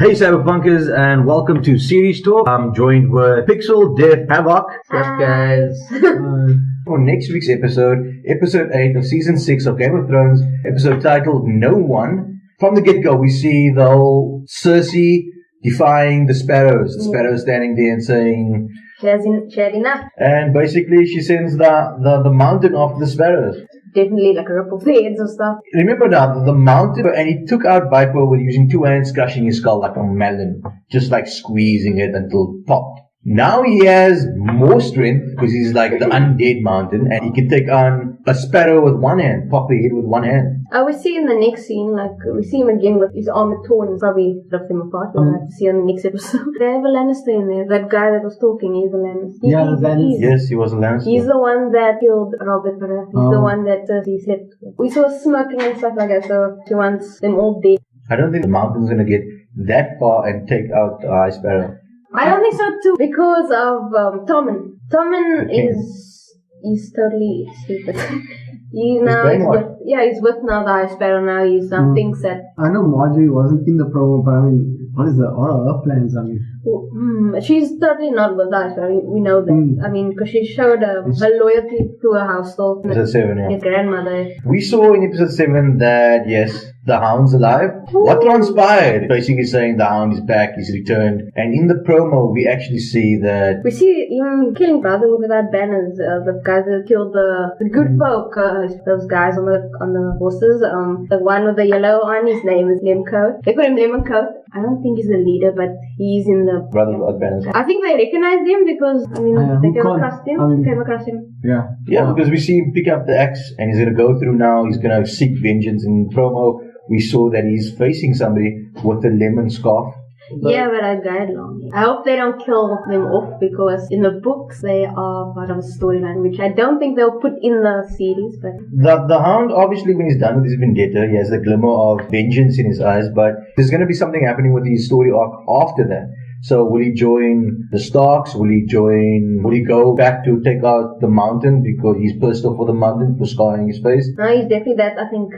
Hey Cyberpunkers, and welcome to Series Talk. I'm joined with Pixel, Dev, Havoc. What's up, guys? For next week's episode 8 of Season 6 of Game of Thrones, episode titled No One. From the get-go, we see the whole Cersei defying the Sparrows. The Sparrows standing there and saying... She had enough. And basically she sends the mountain after the Sparrows. Definitely like a rip of the heads or stuff. Remember now, the mountain, and he took out Viper with using two hands, crushing his skull like a melon, just like squeezing it until it popped. Now he has more strength because he's like the undead mountain, and he can take on a sparrow with one hand, pop the head with one hand. We see in the next scene, like, we see him again with his armor torn, probably ripped him apart. We'll have to see on the next episode. They have a Lannister in there. That guy that was talking, he's a Lannister. Yes, he was a Lannister. He's the one that killed Robert Baratheon. He's the one that Cersei slept with. We saw smoking and stuff like that, so she wants them all dead. I don't think the mountain's gonna get that far and take out the High Sparrow. I don't think so too, because of Tommen. Tommen he's totally stupid. He's with now the High Sparrow now. He's thinks that... I know Marjorie wasn't in the promo, but I mean, what are her plans? I mean, she's totally not with the High Sparrow. We know that. I mean, because she showed her loyalty to her household. Episode 7, yeah. His grandmother. We saw in episode 7 that, yes, the Hound's alive. What transpired? Basically saying the Hound is back, he's returned. And in the promo, we actually see that... We see him killing Brotherhood without banners. The guys that killed the good folk. Those guys on the horses. The one with the yellow on, his name is Lemco. They call him Lemon Coat. I don't think he's the leader, but he's in the... Brotherhood without banners. I think they recognized him because, they came across him. Yeah, because we see him pick up the axe and he's going to go through now. He's going to seek vengeance. In the promo, we saw that he's facing somebody with a lemon scarf. But I died long. I hope they don't kill them off, because in the books they are part of a storyline which I don't think they'll put in the series. But the Hound, obviously, when he's done with his vendetta, he has a glimmer of vengeance in his eyes, but there's going to be something happening with his story arc after that. So will he join the Starks? Will he go back to take out the mountain because he's pissed off for the mountain for scarring his face? No, he's definitely that. I think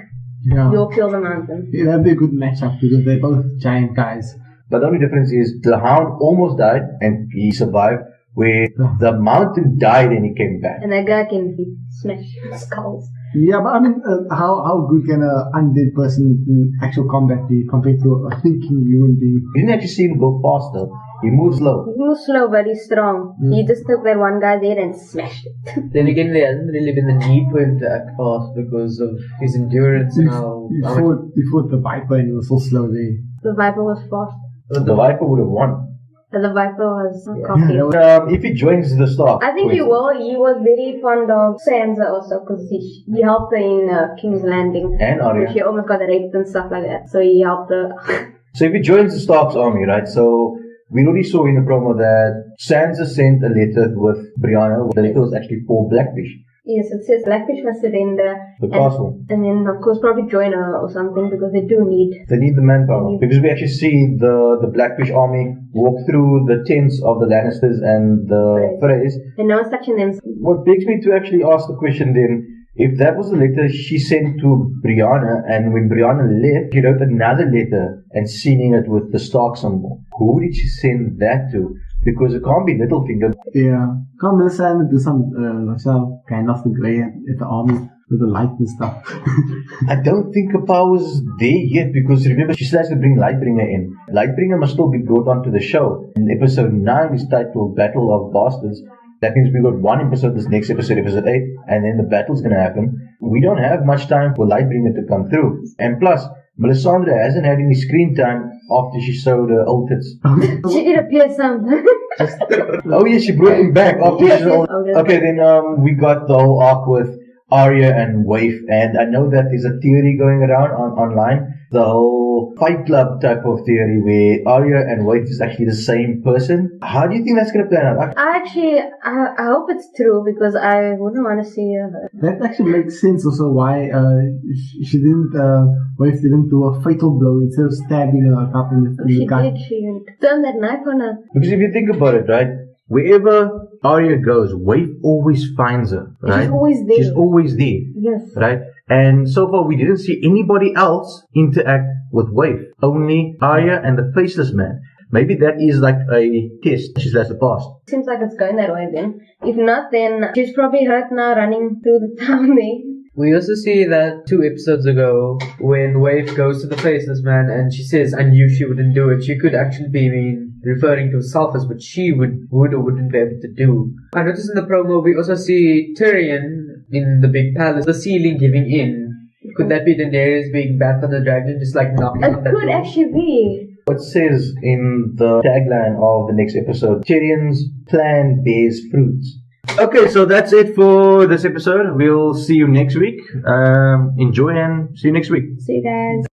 you'll kill the mountain. Yeah, that'd be a good matchup because they're both giant guys. But the only difference is the Hound almost died and he survived, where the mountain died and he came back. And that guy can smash skulls. Yeah, but I mean, how good can an undead person in actual combat be compared to a thinking human being? You didn't actually see him go faster. He moves slow. He moves slow, but he's strong. He just took that one guy there and smashed it. Then again, there hasn't really been the need for him to act fast because of his endurance and how... He fought the Viper and he was so slow there. The Viper was fast. The Viper would have won. The Viper was cocky. If he joins the Stark, I think he will. He was very fond of Sansa also, because he helped her in King's Landing. And Arya. She almost got raped and stuff like that. So he helped her. So if he joins the Stark's army, right? So we already saw in the promo that Sansa sent a letter with Brianna. The letter was actually for Blackfish. Yes, it says Blackfish must surrender. The castle. And then, of course, probably join her or something, because they do need... They need the manpower. Because we actually see the Blackfish army walk through the tents of the Lannisters and the Freys. And no one's touching them. What begs me to actually ask the question then, if that was the letter she sent to Brianna, and when Brianna left, she wrote another letter and sealing it with the Stark symbol. Who did she send that to? Because it can't be Littlefinger. Yeah. Can't Melisandre do some kind of the grey at the army with the light and stuff? I don't think her power's there yet, because remember, she still has to bring Lightbringer in. Lightbringer must still be brought onto the show. And episode 9 is titled Battle of Bastards. That means we got one episode, this next episode, episode 8, and then the battle's gonna happen. We don't have much time for Lightbringer to come through. And plus, Melisandre hasn't had any screen time after she showed her old tits. She did appear some. Oh yeah, she brought him back after she showed. Okay, then we got the whole arc with Arya and Waif, and I know that there's a theory going around online, the whole Fight Club type of theory where Arya and Waif is actually the same person. How do you think that's going to plan out? I hope it's true, because I wouldn't want to see her. That actually makes sense also why Waif didn't do a fatal blow instead of stabbing her up in the gut. She turned that knife on her. Because if you think about it, right, wherever Arya goes, Wave always finds her, right? She's always there. She's always there, Yes. right? And so far, we didn't see anybody else interact with Wave. Only Arya and the Faceless Man. Maybe that is like a test she has to pass. Seems like it's going that way then. If not, then she's probably hurt now running through the town there. We also see that 2 episodes ago, when Wave goes to the Faceless Man and she says, I knew she wouldn't do it, she could actually be referring to herself as what she would or wouldn't be able to do. I noticed in the promo we also see Tyrion in the big palace, the ceiling giving in. Could that be Daenerys being back on the dragon, just like knocking It on that could door? actually be. It says in the tagline of the next episode, Tyrion's plan bears fruits. Okay, so that's it for this episode. We'll see you next week. Enjoy and see you next week. See you guys.